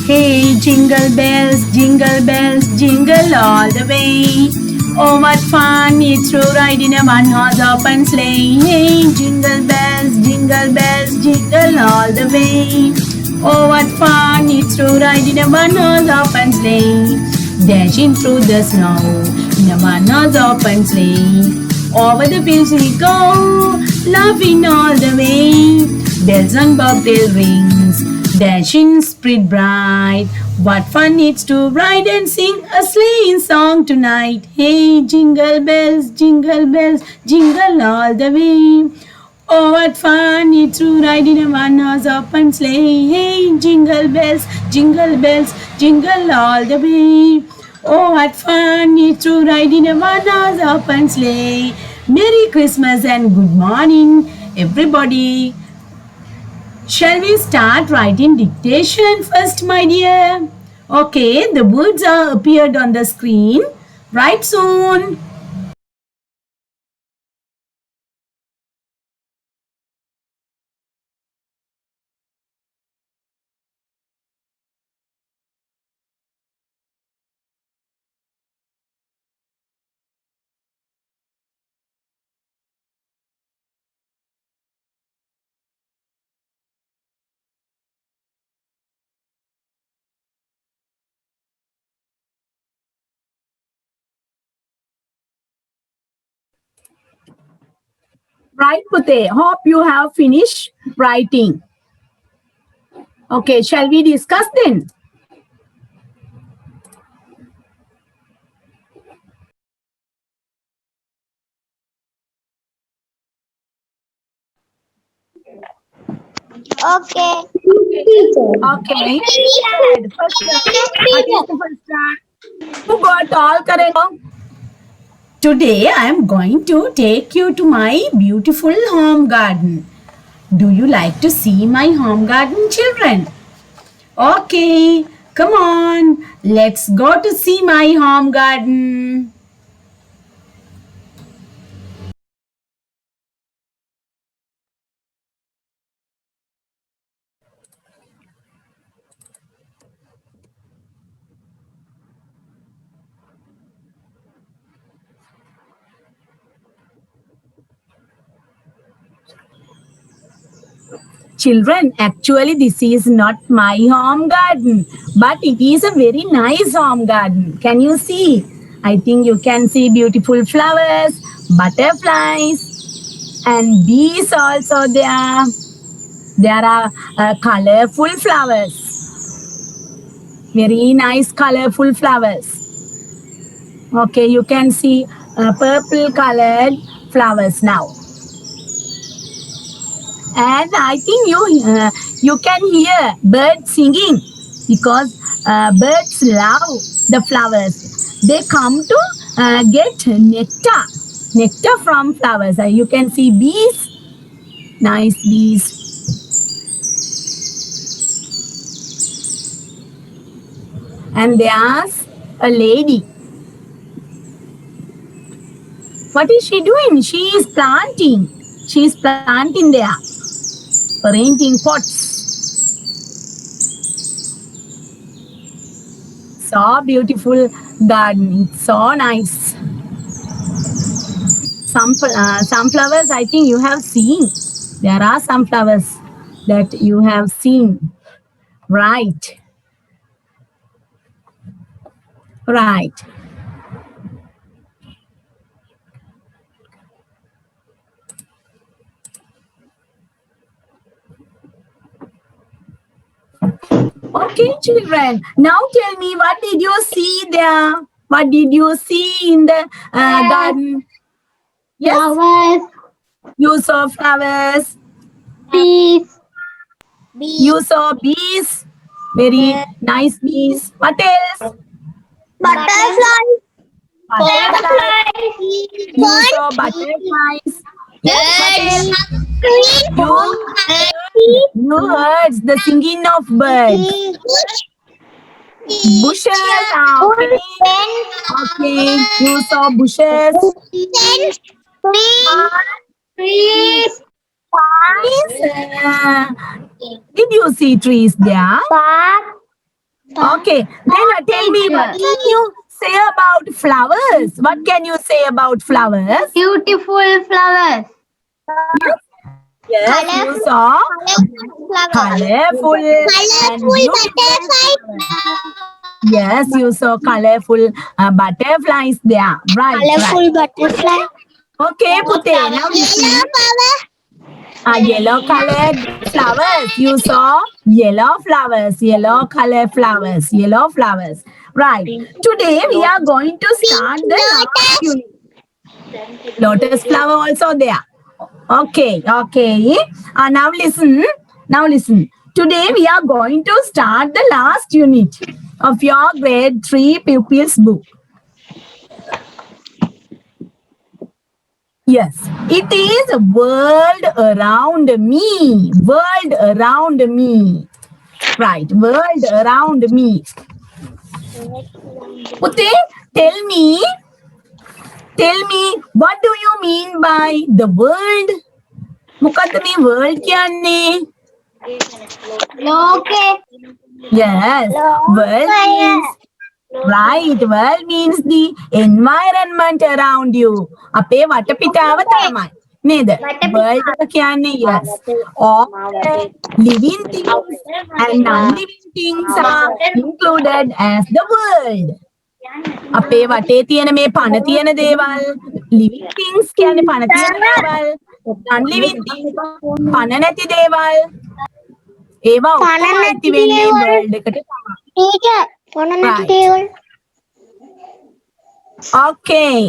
Hey, jingle bells, jingle all the way. Oh, what fun it's to ride in a one-horse open sleigh. Hey, jingle bells, jingle all the way. Oh, what fun it's to ride in a one-horse open sleigh. Dashing through the snow in a one-horse open sleigh. Over the fields we go, laughing all the way. Bells on bobtail rings, dashing spirit bright. What fun it's to ride and sing a sleighing song tonight. Hey, jingle bells, jingle all the way. Oh, what fun it's to ride in a one-horse open sleigh. Hey, jingle bells, jingle all the way. Oh, what fun it's to ride in a one-horse open sleigh. Merry Christmas and good morning, everybody. Shall we start writing dictation first, my dear? Okay, the words are appeared on the screen. Write soon. Right, Pute. Hope you have finished writing. Okay, shall we discuss then? Okay. Okay. First, what is the first start? Who got all correct? Today I am going to take you to my beautiful home garden. Do you like to see my home garden, children? Okay, come on. Let's go to see my home garden. Children, actually, this is not my home garden, but it is a very nice home garden. Can you see? I think you can see beautiful flowers, butterflies, and bees also there. There are colorful flowers, very nice colorful flowers. Okay, you can see purple colored flowers now. And I think you can hear birds singing because birds love the flowers. They come to get nectar from flowers. You can see bees, nice bees. And there's a lady. What is she doing? She is planting. She is planting there, arranging pots. So beautiful garden. It's so nice. Some flowers I think you have seen. There are some flowers that you have seen. Right. Right. Okay, children. Now tell me, what did you see there? What did you see in the garden? Yes, Flowers. you saw flowers. Bees. You saw bees. Very nice bees. What else? Butterflies. Butterflies. You saw butterflies. Yes, what else? You heard the singing of birds. Bushes. Okay. Okay. You saw bushes. Trees. Trees. Did you see trees there? Park. Okay, then tell me, what can you say about flowers? What can you say about flowers? Beautiful flowers. Yes, you saw colorful and beautiful flowers. Yes, you saw colorful butterflies there. Right, right. Colorful butterfly. Okay, Pute, now listen. Yellow colored flowers. You saw yellow color flowers, yellow flowers. Right. Today we are going to start the last unit. Lotus flower also there. Okay, okay. Now listen. Now listen. Today we are going to start the last unit of your grade 3 pupils book. Yes, it is world around me. World around me. Right, world around me. Pute, tell me, what do you mean by the world? මොකද්ද මේ world කියන්නේ? Okay. Yes, world means right. World means the environment around you. අපේ වටපිටාව තමයි. නේද? World එක කියන්නේ yes. All the living things and non-living things are included as the world. අපේ වටේ තියෙන මේ පණ තියෙන දේවල් living things කියන්නේ පණ තියෙන දේවල් non-living things පණ නැති දේවල් ඒවා ඔක්කොම ඇති වෙන්නේ world එකට තමයි. Teacher, phone on Right. table. Okay.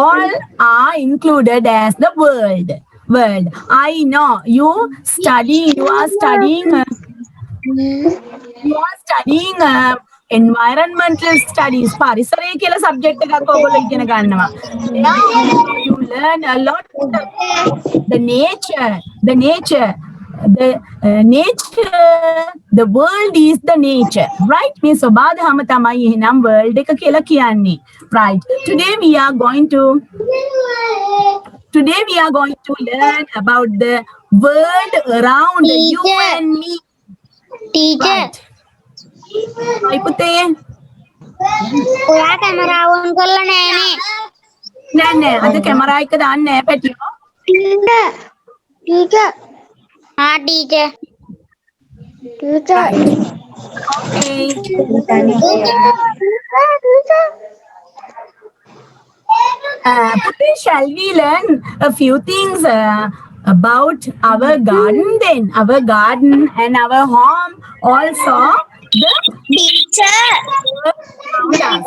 All are included as the world. World. I know you are studying environmental studies. පරිසරය කියලා subject එකක් ඔයගොල්ලෝ ඉගෙන ගන්නවා. Now you learn a lot about the nature, the world is the nature, right? මේ ස්වභාවධර්ම තමයි එහෙනම් world එක කියලා කියන්නේ. Right. Today we are going to learn about the world around you Teacher. and me. Teacher, Right. Hi, Pute. ඔයා කැමරාව on කරලා නෑනේ. නෑ අද කැමරා එක දාන්න නෑ පැටියෝ. Teacher. हाँ teacher. Teacher. Okay. Pute, shall we learn a few things about our garden then? Our garden and our home also. The Teacher. around us.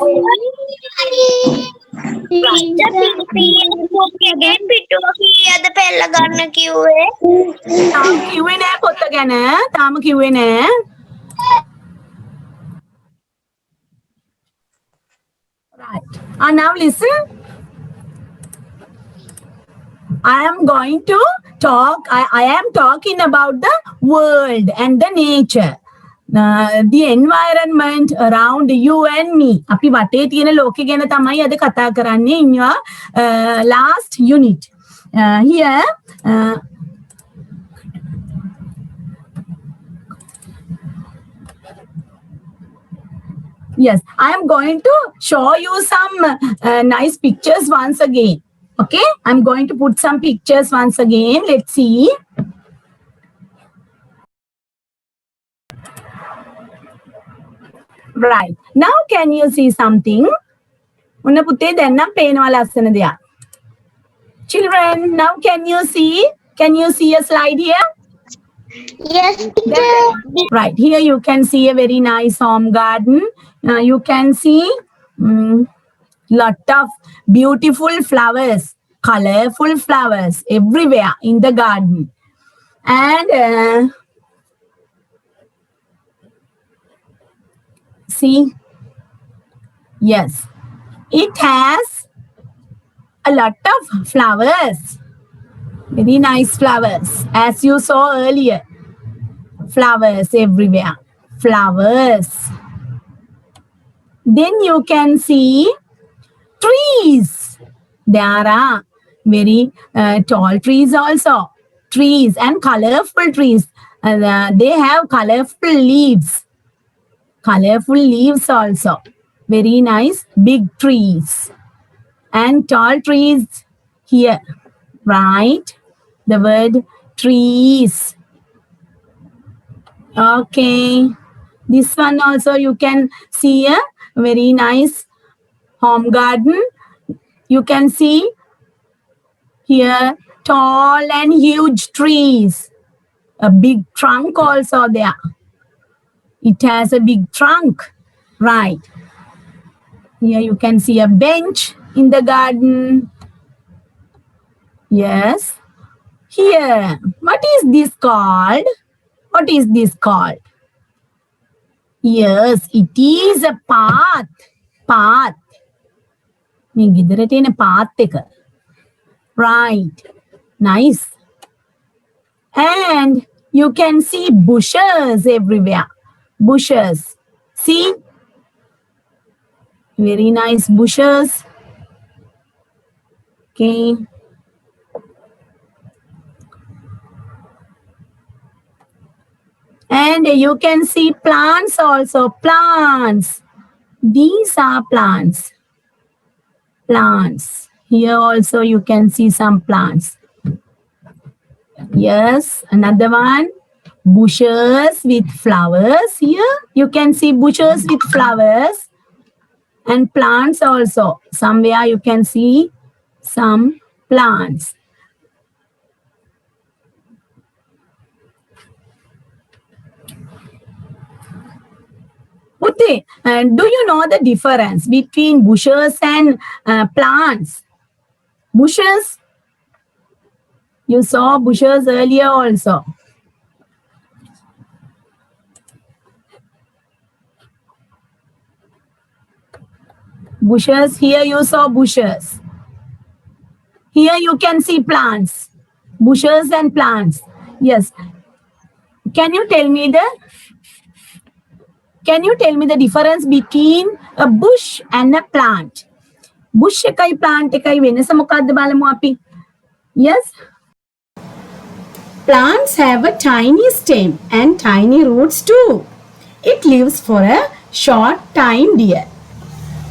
කීයද පෙළ ගන්න කිව්වේ? තාම කිව්වේ නෑ පොත ගැන. තාම කිව්වේ නෑ. Right. Now listen. I am going to talk. I am talking about the world and the nature. The environment around you and me. අපි වටේ තියෙන ලෝකෙ ගැන තමයි අද කතා කරන්නේ in your last unit. Here yes, I am going to show you some nice pictures once again. Okay, I'm going to put some pictures once again. Let's see. Right. Now can you see something? ඔන්න පුතේ දැන් නම් පේනවා ලස්සන දෙයක්. Children, now can you see? Can you see a slide here? Yes, teacher. Right. Here you can see a very nice home garden. You can see lot of beautiful flowers, colorful flowers everywhere in the garden. And see, yes, it has a lot of flowers, very nice flowers, as you saw earlier. Flowers everywhere, flowers. Then you can see trees. There are very tall trees also, trees and colorful trees. They have colorful leaves. Colorful leaves also. Very nice. Big trees. And tall trees here. Right? The word trees. Okay. This one also you can see a very nice home garden. You can see here tall and huge trees. A big trunk also there. It has a big trunk. Right. Here you can see a bench in the garden. Yes. Here. What is this called? What is this called? Yes, it is a path. Path. මේ ගෙදරට එන path එක. Right. Nice. And you can see bushes everywhere. Bushes. See? Very nice bushes. Okay. And you can see plants also. Plants. These are plants. Plants. Here also you can see some plants. Yes, another one. Bushes with flowers. Here you can see bushes with flowers. And plants also. Somewhere you can see some plants. Uti, do you know the difference between bushes and plants? Bushes? You saw bushes earlier also. Bushes, here you saw bushes. Here you can see plants. Bushes and plants. Yes. Can you tell me the difference between a bush and a plant? Bush ekai plant ekai wenasa mokadda balamu api. Yes. Plants have a tiny stem and tiny roots too. It lives for a short time, dear.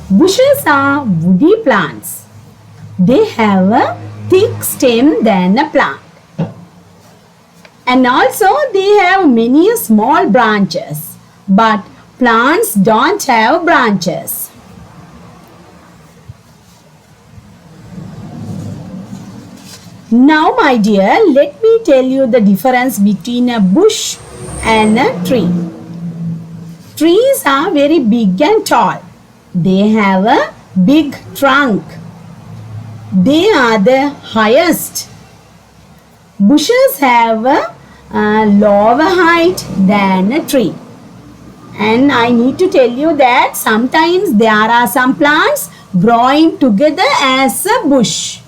Bushes are woody plants. They have a thick stem than a plant. And also they have many small branches. But plants don't have branches. Now, my dear, let me tell you the difference between a bush and a tree. Trees are very big and tall. They have a big trunk. They are the highest. Bushes have a lower height than a tree. And I need to tell you that sometimes there are some plants growing together as a bush.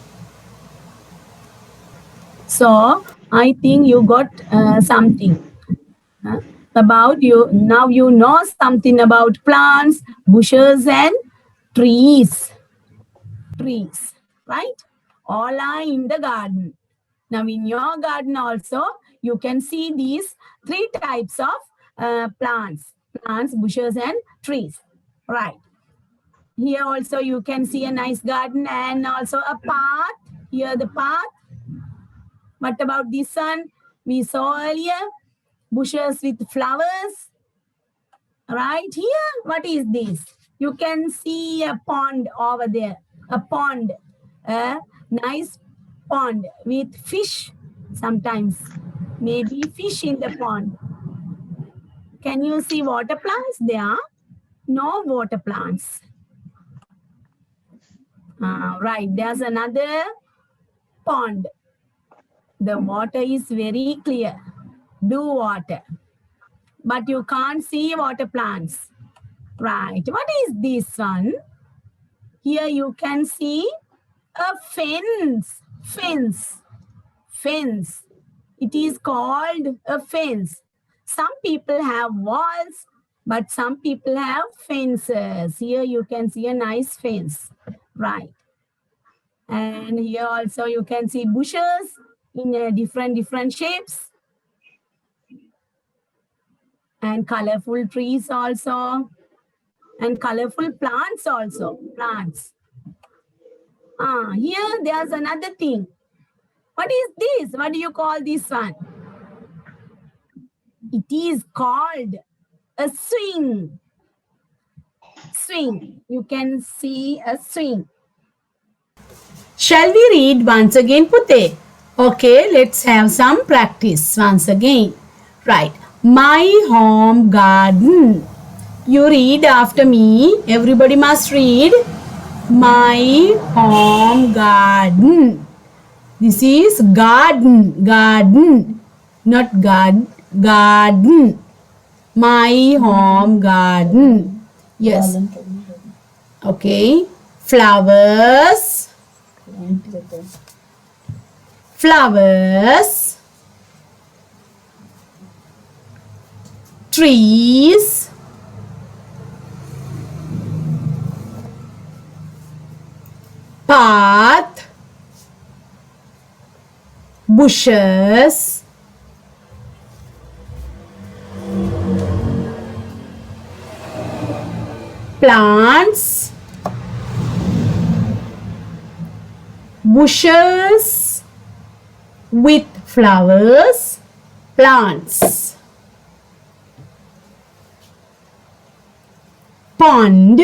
So I think you got something about you. Now you know something about plants, bushes and trees. Trees, right? All are in the garden. Now in your garden also, you can see these three types of plants. Plants, bushes and trees. Right. Here also you can see a nice garden and also a path. Here the path. What about this one? We saw earlier bushes with flowers. Right here, what is this? You can see a pond over there. A pond. A nice pond with fish sometimes. Maybe fish in the pond. Can you see water plants there? No water plants. Right, there's another pond. The water is very clear. Blue water. But you can't see water plants. Right. What is this one? Here you can see a fence. Fence. Fence. It is called a fence. Some people have walls, but some people have fences. Here you can see a nice fence. Right. And here also you can see bushes in different shapes. and colorful trees also, and colorful plants also. Plants. Here there's another thing. What is this? What do you call this one? It is called a swing. Swing. You can see a swing. Shall we read once again, Pute? Okay, let's have some practice once again. Right. My home garden. You read after me. Everybody must read. My home garden. This is garden. Garden. Not garden. My home garden. Yes. Okay. Flowers. Flowers. Trees. Path. Bushes. Plants. Bushes with flowers. Plants. Pond.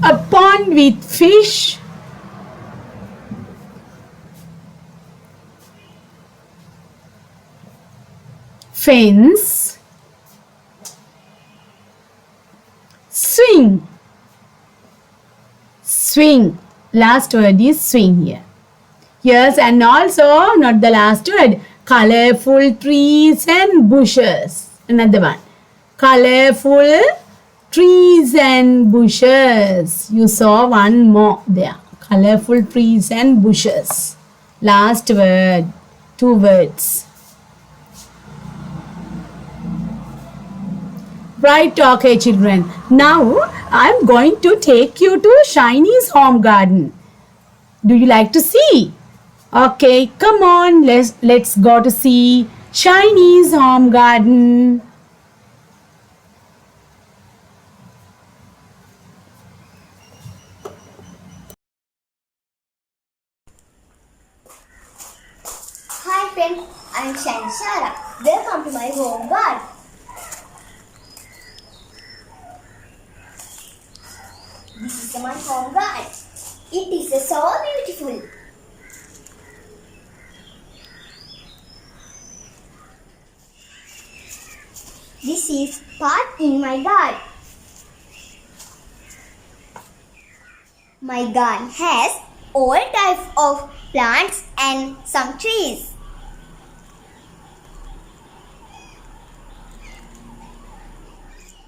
A pond with fish. Fence. Swing. Swing. Last word is swing here. Yes, and also not the last word. Colorful trees and bushes. Another one. Colorful trees and bushes. You saw one more there. Colorful trees and bushes. Last word. 2 words. Right, okay, children. Now, I'm going to take you to Shiny's home garden. Do you like to see? Okay, come on. Let's go to see Shiny's home garden. Hi friends, I am Shani Shara. Welcome to my home garden. This is my home garden. It is so beautiful. This is part in my garden. My garden has all types of plants and some trees.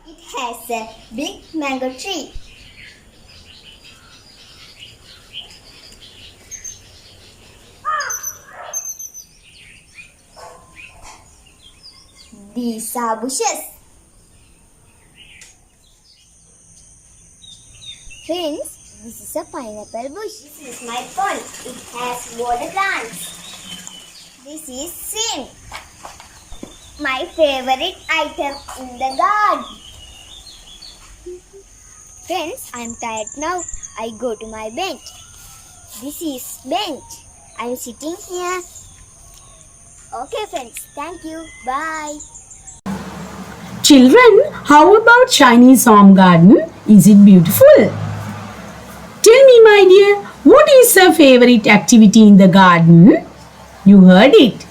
It has a big mango tree. These are bushes. Friends, this is a pineapple bush. This is my pond. It has water plants. This is swing. My favorite item in the garden. Friends, I am tired now. I go to my bench. This is bench. I am sitting here. Okay friends, thank you. Bye. Children, how about Shiny's home garden? Is it beautiful? Tell me, my dear, what is her favorite activity in the garden? You heard it.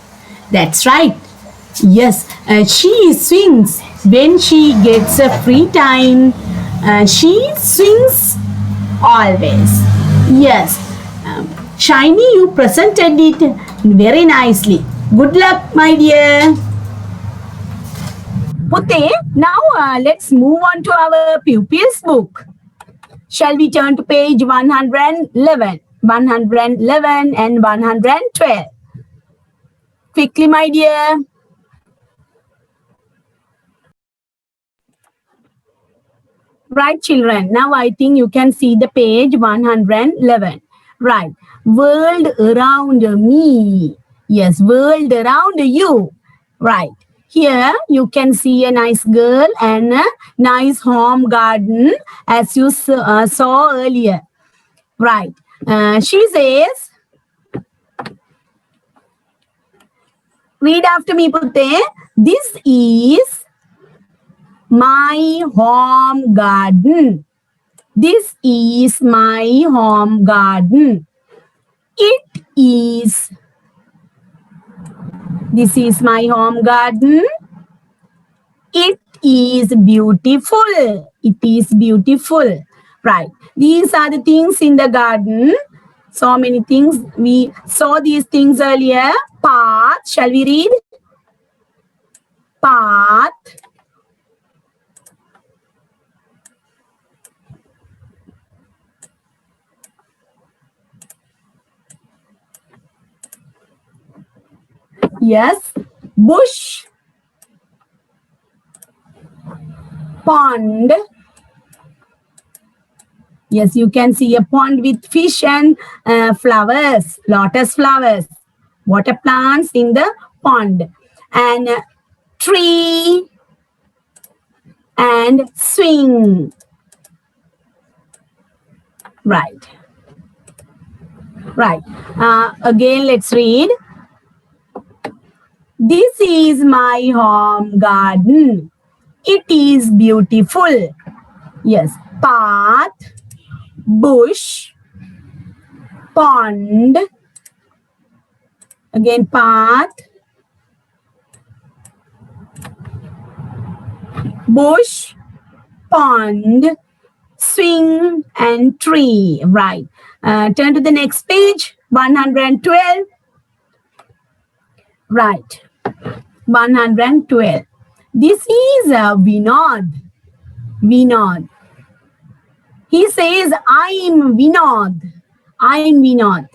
That's right. Yes, she swings when she gets a free time. She swings always. Yes. Shiny, you presented it very nicely. Good luck, my dear. Putte, now let's move on to our pupils book. Shall we turn to page 111, 111 and 112? Quickly, my dear. Right, children. Now I think you can see the page 111. Right. World around me. Yes, world around you. Right. Here you can see a nice girl and a nice home garden as you saw earlier. Right. She says, read after me, Putte. This is my home garden. This is my home garden. It is. This is my home garden. It is beautiful. It is beautiful. Right. These are the things in the garden. So many things. We saw these things earlier. Path. Shall we read? Path. Yes. Bush. Pond. Yes, you can see a pond with fish and flowers, lotus flowers, water plants in the pond, and tree and swing. Right. Right. Again, let's read. This is my home garden. It is beautiful. Yes. Path, bush, pond. Again, path, bush, pond, swing, and tree. Right. Turn to the next page, 112. Right. 112. This is Vinod. Vinod. He says, I'm Vinod. I'm Vinod.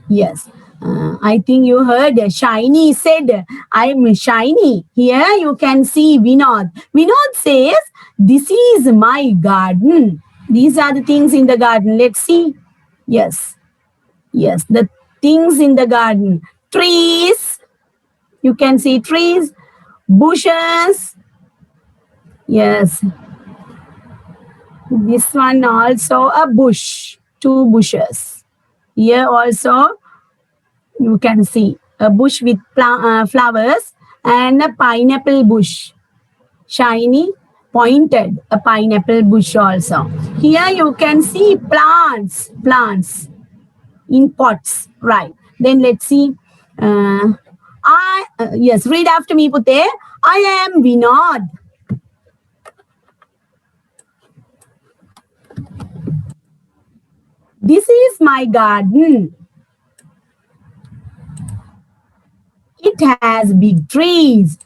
Yes. I think you heard Shiny said, I'm Shiny. Here you can see Vinod. Vinod says, this is my garden. These are the things in the garden. Let's see. Yes. Yes. The things in the garden. Trees. You can see trees. Bushes. Yes. This one also a bush. Two bushes. Here also you can see a bush with flowers and a pineapple bush. Shiny, pointed, a pineapple bush also. Here you can see plants. Plants in pots. Right. Then let's see. Yes, read after me, Putte. I am Vinod. This is my garden. It has big trees.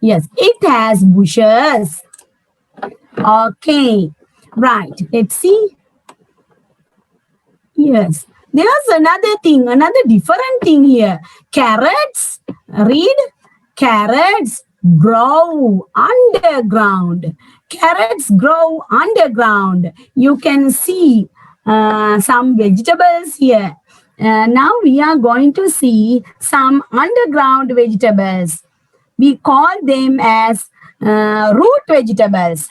Yes, it has bushes. Okay. Right. Let's see. Yes. There's another thing, another different thing here. Carrots. Read. Carrots grow underground. Carrots grow underground. You can see some vegetables here. Now we are going to see some underground vegetables. We call them as root vegetables.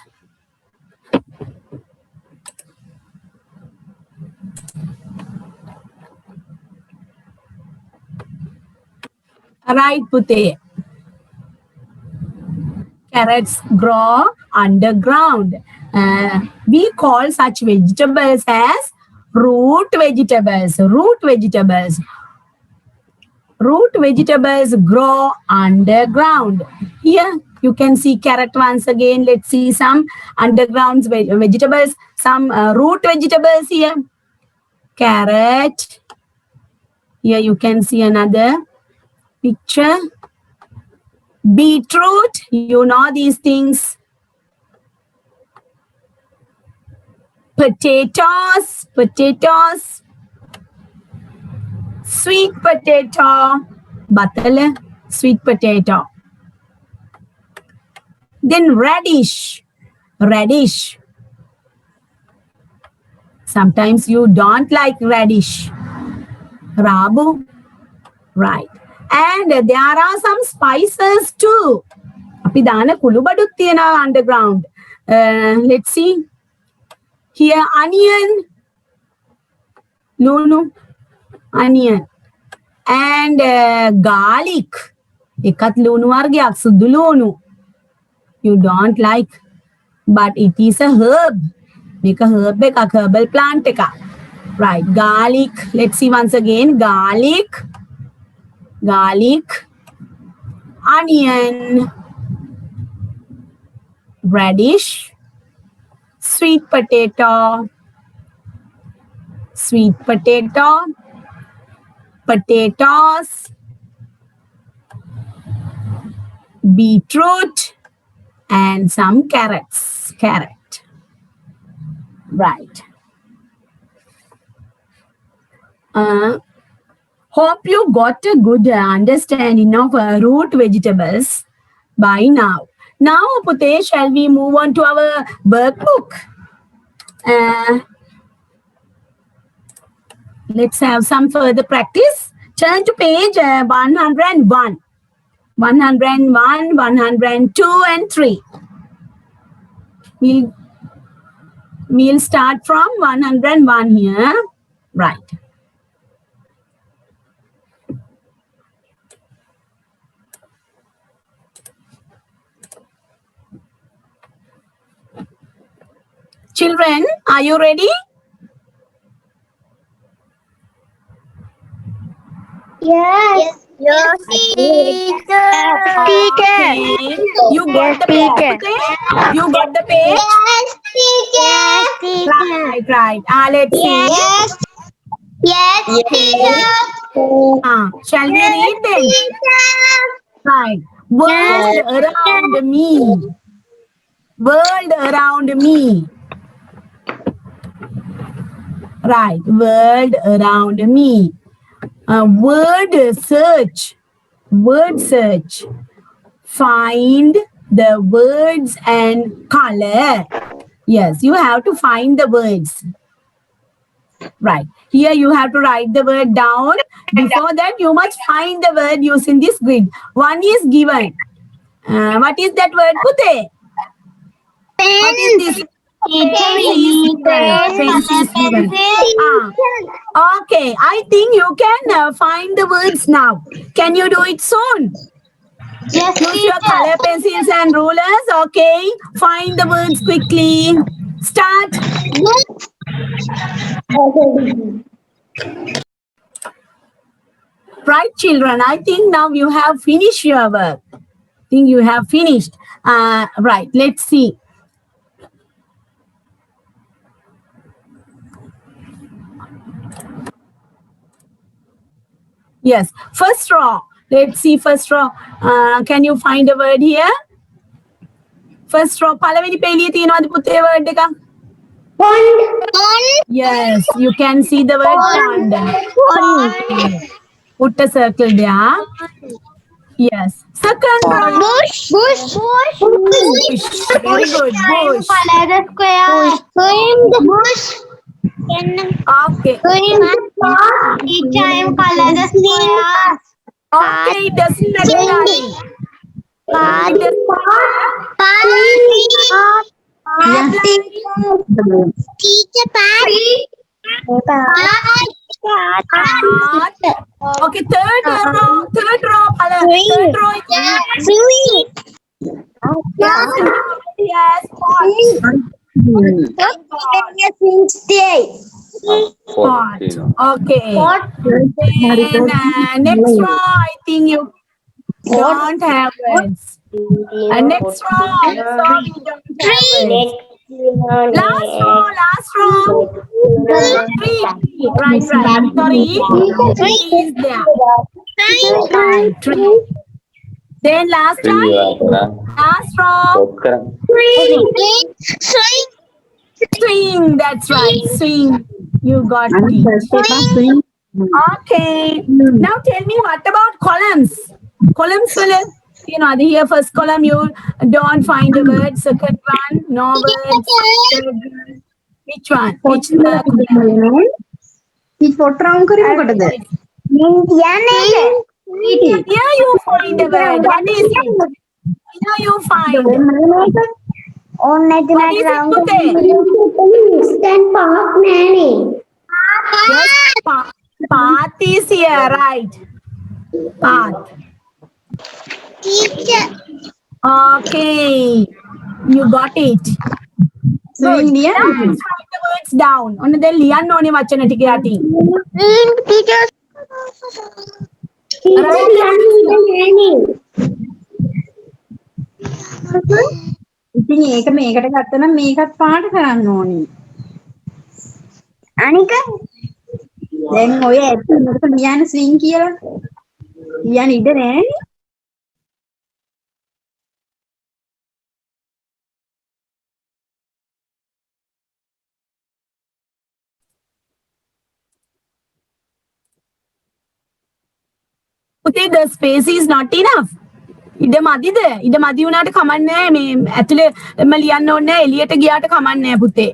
Right, Putte. Carrots grow underground. We call such vegetables as root vegetables. Root vegetables. Root vegetables grow underground. Here you can see carrot once again. Let's see some underground vegetables, some root vegetables here. Carrot. Here you can see another picture. Beetroot, you know these things. Potatoes, potatoes. Sweet potato, batale, sweet potato. Then radish, radish. Sometimes you don't like radish. Rabu. Right. And there are some spices too. අපි දාන කුළු බඩුත් තියෙනවා underground. Let's see. Here onion. Lunu. Onion. And garlic. එකත් ලුණු වර්ගයක් සුදු ලුණු. You don't like. But it is a herb. Make a herb එකක් herbal plant එකක්. Right. Garlic. Let's see once again. Garlic. Garlic. Onion. Radish. Sweet potato. Sweet potato. Potatoes. Beetroot. And some carrots. Carrot. Right. Hope you got a good understanding of root vegetables by now. Now, Pute, shall we move on to our workbook? Let's have some further practice. Turn to page 101. 101, 102, and 3. We'll start from 101 here. Right. Children, are you ready? Yes. Yes, teacher. Okay. You got the page? Pute? You got the page? Yes, teacher. Right, right. Let's see. Yes. Yes, teacher. Shall we read them? Right. World around me. World around me. Right. World around me. Word search. Word search. Find the words and color. Yes, you have to find the words. Right. Here you have to write the word down. Before that, you must find the word using this grid. One is given. What is that word, Pute? What is this? Pen is given. Okay, I think you can find the words now. Can you do it soon? Yes, Use your color pencils and rulers. Okay, find the words quickly. Start. Right, children. I think now you have finished your work. You have finished. Right, let's see. Yes, first row. Let's see first row. Can you find a word here? First row. පළවෙනි පෙළියේ තියෙනවද පුතේ word එක? Pond. Yes, you can see the word pond. Put a circle there. Yes. Second row. Bush. Bush. Bush. Very good. Bush. Color the square. Bush. Okay. Each time color the square. Okay, it doesn't matter, darling. It doesn't Teacher, Okay, third row. Third row. Third row. Yes. Pot. Okay. Then, next row, I think you don't have words. Next row, sorry, don't have words. Last row. Tree. Right. Sorry. Tree is there. Right, tree. Then last row. Swing. That's right. Swing. You got it. Okay. Now tell me, what about columns? Columns, here first column you don't find a word. Second one, no words. Third one, Which one? Which පොට්ටරවුම් කරේ මොකටද? Here you find a word. What is it? Here you find. ඕන්න What is it, Pute? stand park nanny. Yes, path is here, right? Path. Teacher. Okay. You got it. Good. Lian. Now let's write the words down. ඔන්න දැන් ලියන්න ඕනේ වචන ටික යටින්. Teacher. Right. nanny. ඉතින් ඒක මේකට ගත්තනම් මේකත් පාට කරන්න ඕනි. අනික දැන් ඔය ඇත්ත මොකද ලියන්න ස්විං කියලා? ලියන්න ඉඩ නැහැ. Pute, the space is not enough. ඉඩ මදිද? ඉඩ මදි වුණාට කමන්නේ නැහැ. මේ ඇතුළේම ලියන්න ඕනේ නැහැ. එළියට ගියාට කමන්නේ නැහැ පුතේ.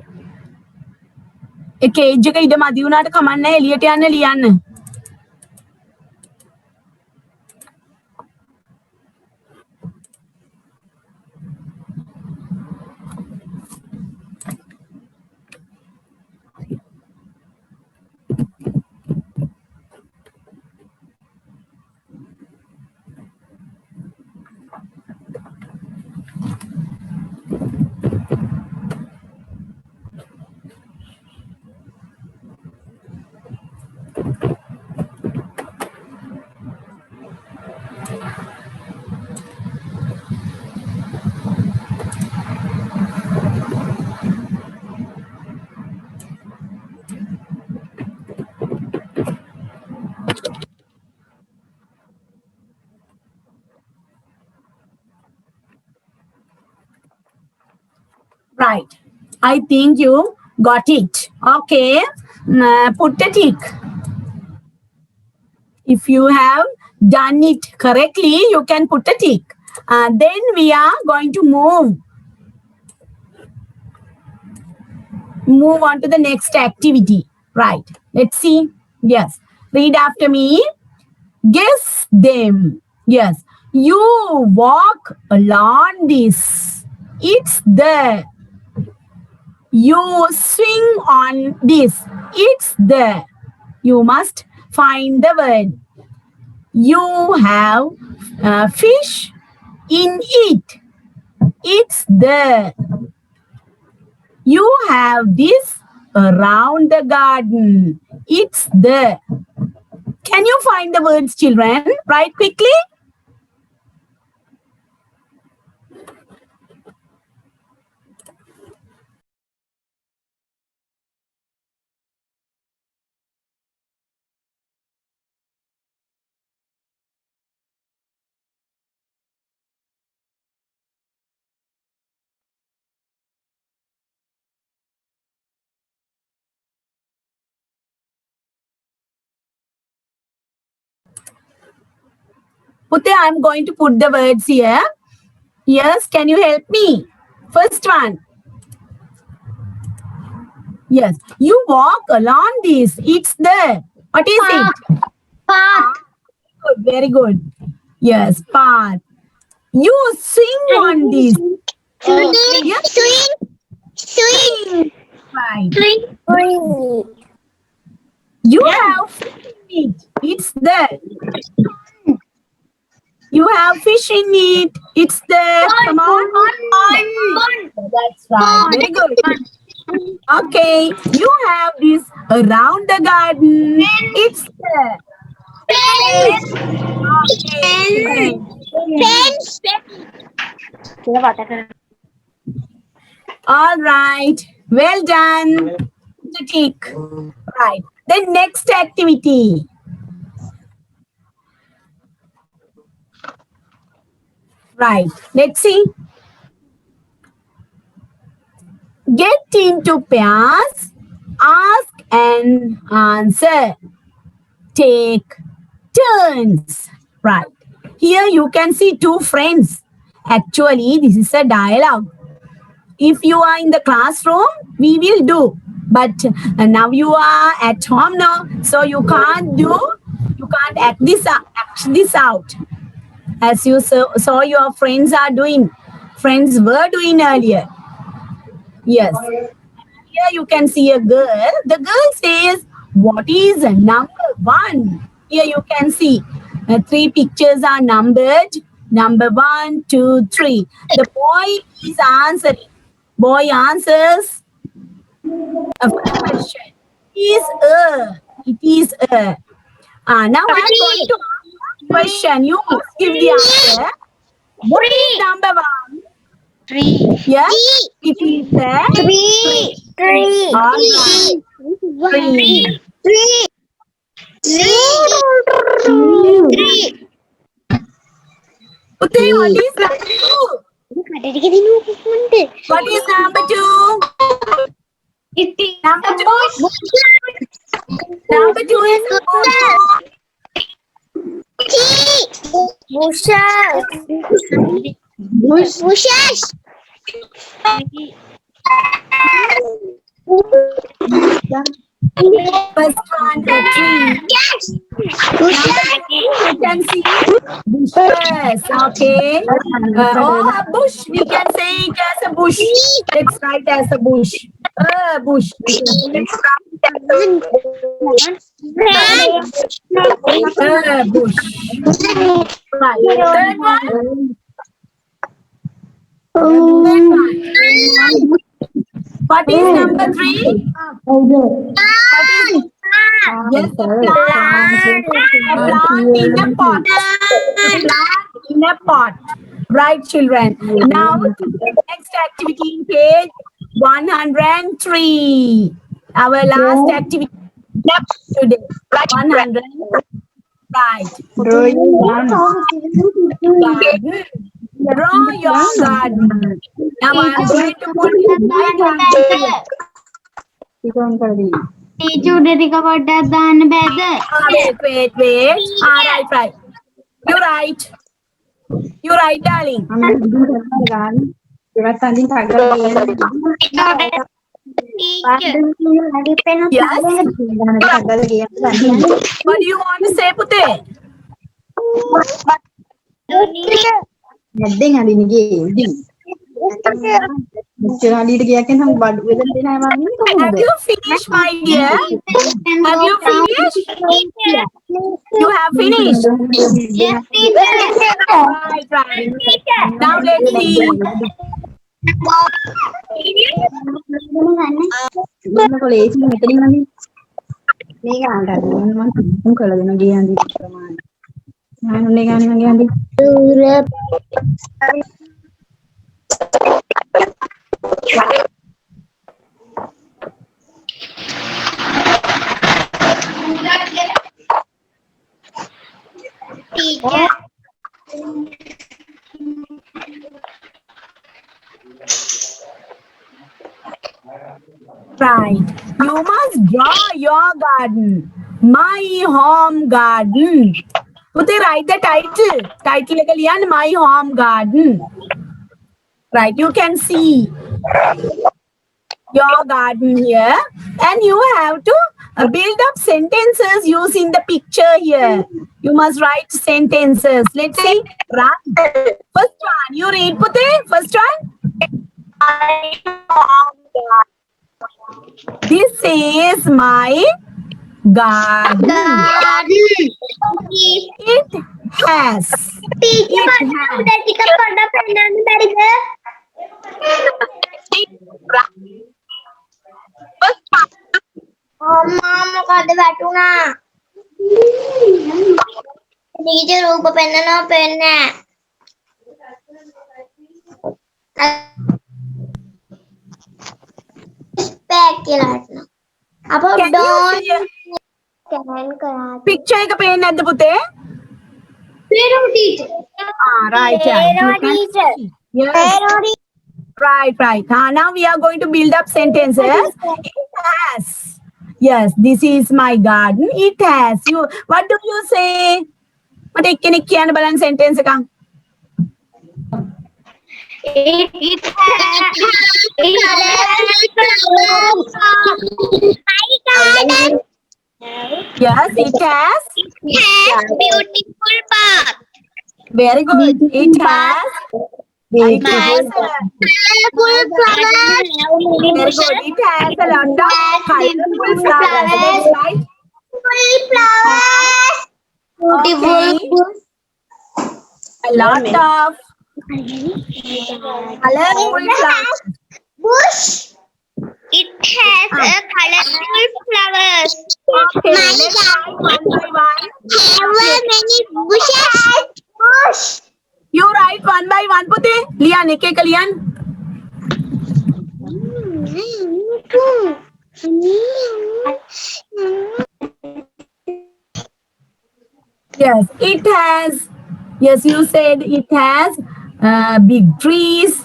ඒ කේජ් එක ඉඩ මදි වුණාට කමන්නේ නැහැ. එළියට යන්න ලියන්න. Right. I think you got it. Okay. Put a tick. If you have done it correctly, you can put a tick. Then we are going to move on to the next activity. Right. Let's see. Yes. Read after me. Guess them. Yes. You walk along this. It's there. You swing on this. It's there. You must find the word. You have fish in it. It's there. You have this around the garden. It's there. Can you find the words, children? Write quickly. Pute, I'm going to put the words here. Yes, can you help me? First one. Yes, you walk along this. It's there. What is it? path. Good, very good. Yes, path. You swing on this. Yes. Swing. Right. Swing. You have fish in it. It's there. You have fish in it. It's there. Come on. That's right. Very good. Okay. You have this around the garden. It's there. Okay. Fence. All right. Well done. The tick. Right. Then next activity. Right. Let's see. Get into pairs. Ask and answer. Take turns. Right. Here you can see two friends. Actually, this is a dialogue. If you are in the classroom, we will do. but now you are at home now, so you can't act this out as you saw your friends are doing. Friends were doing earlier. Yes. Here you can see a girl. The girl says, "What is number one?" Here you can see three pictures are numbered. Number 1, 2, 3. The boy is answering. Boy answers a question. It is a. Now I'm going to ask you a question. You must give the answer. What is number 1? 3. Yes, it is a 3. 3. All right. 3. 3. 3. Uttari, what is number 2? What is number 2? Number 2? Number 2 is a Bushes. first one, a tree. Yes. You can see bushes. Okay. A bush. We can say it as a bush. Let's write as a bush. A bush. A bush. Right. Third one. What is number 3? What is it? Yes, a plant. A plant in a pot. A plant in a pot. Right, children. Now, next activity in page 103. Our last activity today. 100. Right. Garden. Draw your garden. Now I'm going to put my garden. Wait. Right. You're right, darling. Yes. What do you want to say, Pute? Have you finished, my dear? Have you finished? You have finished. Right. Now let's see. Right. You must draw your garden. My home garden. Put write the title. Title again, My Home Garden. Right. You can see your garden here. And you have to build up sentences using the picture here. You must write sentences. Let's see. Right. First one. You read, Pute. First one. This is my garden. It has. මොකද වැටුණා teacher රූප පෙන්නනවා පෙන්නේ pack කියලා හිටනවා අපෝ ඩෝන් comment කරා Picture එක පේන්නේ නැද්ද පුතේ? පේනවා ටීචර් Right. පේනවා ටීචර් Yes. පේනවා teacher Right. Now we are going to build up sentences. It has. Yes, this is my garden. It has. What do you say? මට එක්කෙනෙක් කියන්න බලන්න sentence එකක්. It has My garden Yes, it has. has beautiful park. Very good. It has. It My has. colorful flowers. Very good. It has a lot of colorful Beautiful flowers. That's flowers. right. Flowers. Okay. Beautiful. A lot of colorful flowers. Bush. It has Ah, a colorful flowers. okay. My Let's write garden one by one. have many bushes. Bush. You write one by one, Pute. Lian, ek ek Lian. Yes, it has. Yes, you said it has big trees.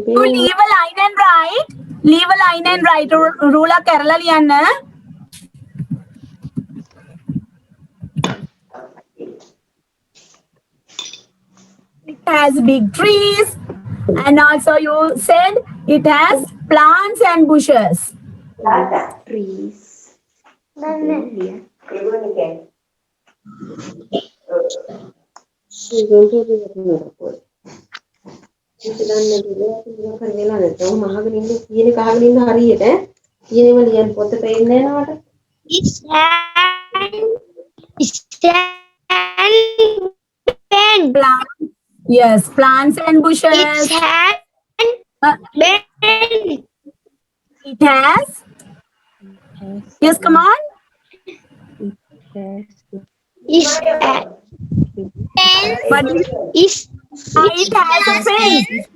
You leave a line and write. Leave a line and write. Rula Kerala Lian. It has big trees. And also you said it has plants and bushes. Trees. Plants. Yes, plants and bushes. Uh, it has. Yes, come on. But it has a fence.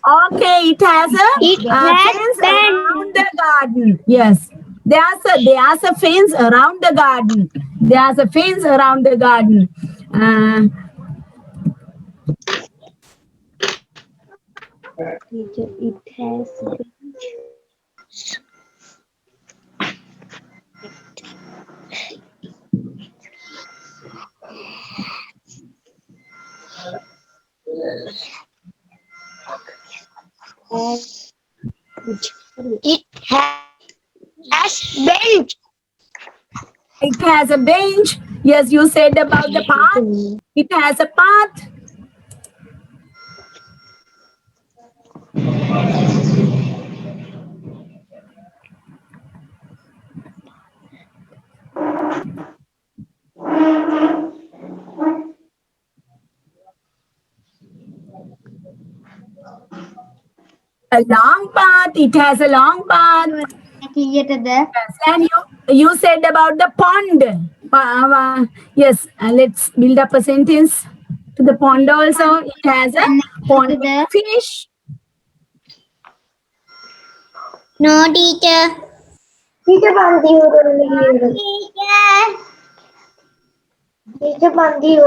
Okay, it has a fence around the garden. Yes, there's a fence around the garden. There's a fence around the garden. Teacher, it has Bench. It has a bench. Yes, you said about the path. It has a path. A long path. It has a long path. Yes, and you said about the pond. Yes, let's build up a sentence to the pond also. It has a pond with fish. No, teacher. teacher Bandi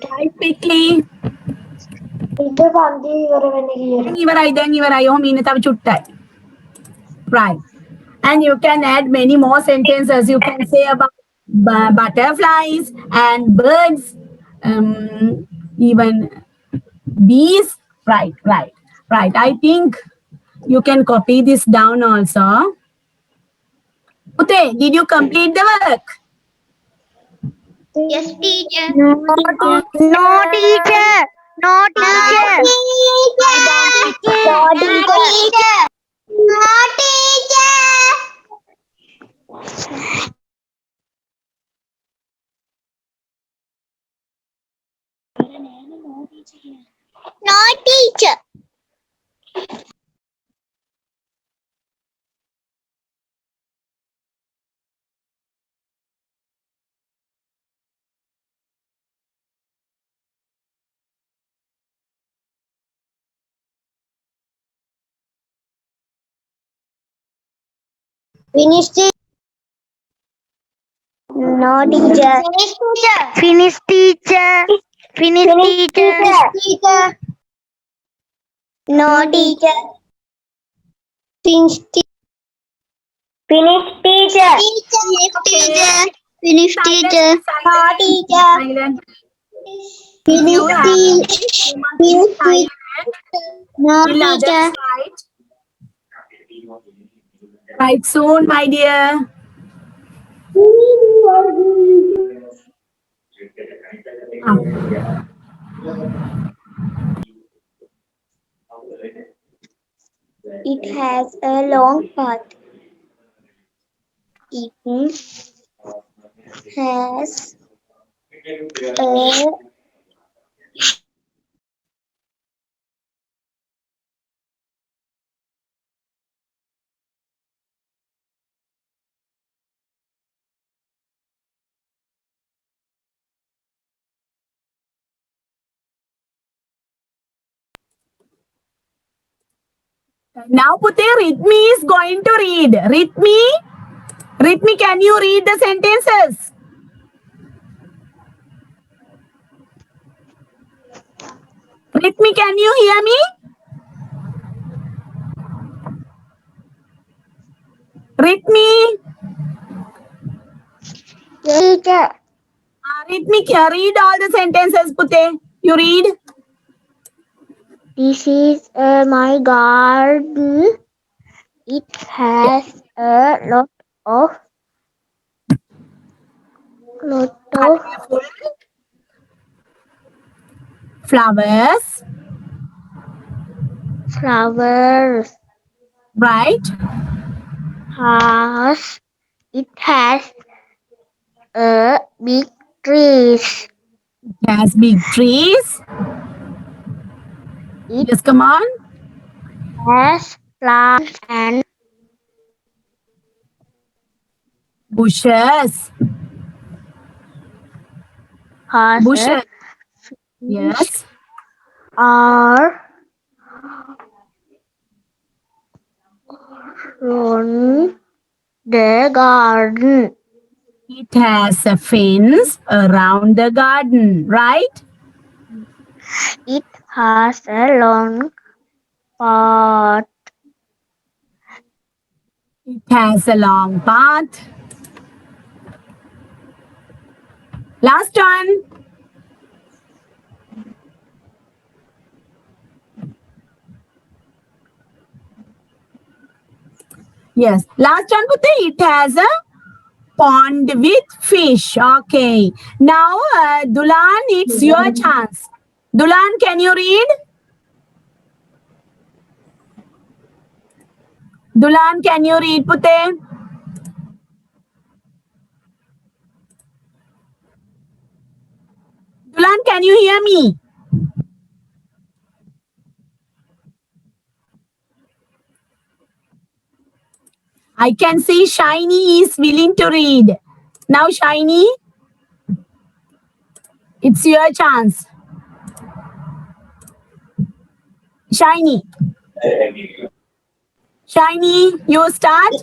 Type quickly. teacher Bandi Right. And you can add many more sentences. You can say about butterflies and birds, even bees. Right. I think you can copy this down also. Ute, did you complete the work? Yes, teacher. No, teacher. No, teacher. No, teacher. No, teacher. No, teacher. No, teacher. Finish teacher. No, teacher. Finish teacher. Finish teacher. Finish teacher. No, teacher. Finish teacher. Finish teacher. No teacher. Silent. Finish You have teacher. you must be silent. No Will others teacher. write? Write soon, my dear. Ah, It has a long path. It has a Now, Pute, Ritmi is going to read. Ritmi, can you read the sentences? Ritmi, can you hear me? Ritmi, teacher. Ritmi, read all the sentences, Pute. You read. This is my garden. It has a lot of Colorful flowers, flowers. right? It has a big trees. It has big trees. It Yes, come on. has plants and Bushes. has Bushes. Yes. are on the garden. It has a fence around the garden, right? It has a long path. It has a long path. Last one. Yes. Last one, Pute. It has a pond with fish. Okay. Now, Dulan, it's your chance. Dulan, can you read? Dulan, can you read, Pute? Dulan, can you hear me? I can see Shiny is willing to read. Now, Shiny, it's your chance. Shiny. Shiny, you start.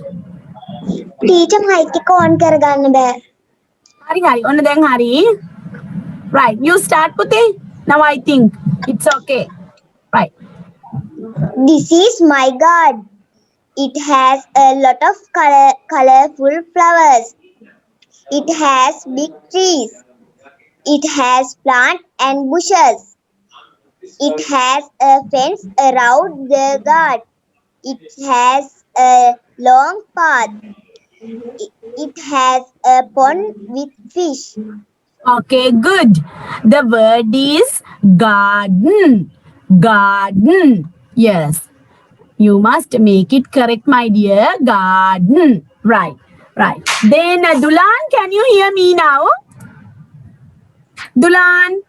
Teacher mic on කරගන්න බෑ. Hari. Onne then Hari. Right. You start, Pute. Now I think it's okay. Right. This is my garden. It has a lot of colorful flowers. It has big trees. It has plants and bushes. It has a fence around the garden. It has a long path. It has a pond with fish. Okay, good. The word is garden. Garden. Yes. You must make it correct, my dear. Garden. Right. Right. Then, Dulan, can you hear me now? Dulan.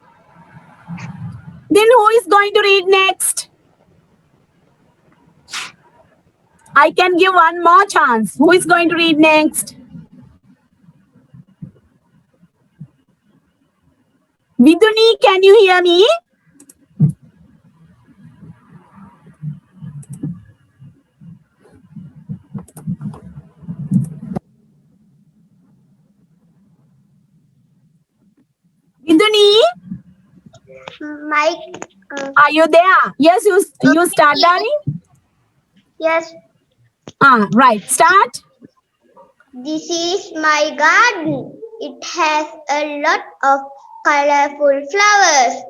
Then who is going to read next? I can give one more chance. Who is going to read next? Viduni, can you hear me? Viduni, Mike. are you there? Yes, you start, darling. Yes. Right. Start. This is my garden. It has a lot of colorful flowers.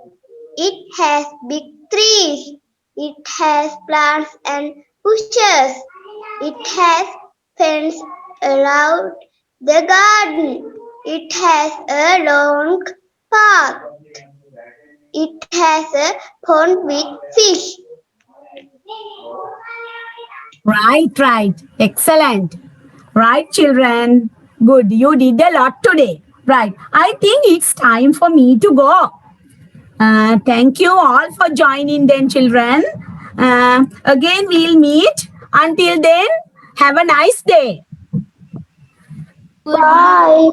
It has big trees. It has plants and bushes. It has fence around the garden. It has a long path. It has a pond with fish. Right. Excellent. Right, children. Good. You did a lot today. Right. I think it's time for me to go. Thank you all for joining then, children. Again, we'll meet. Until then, have a nice day. Bye.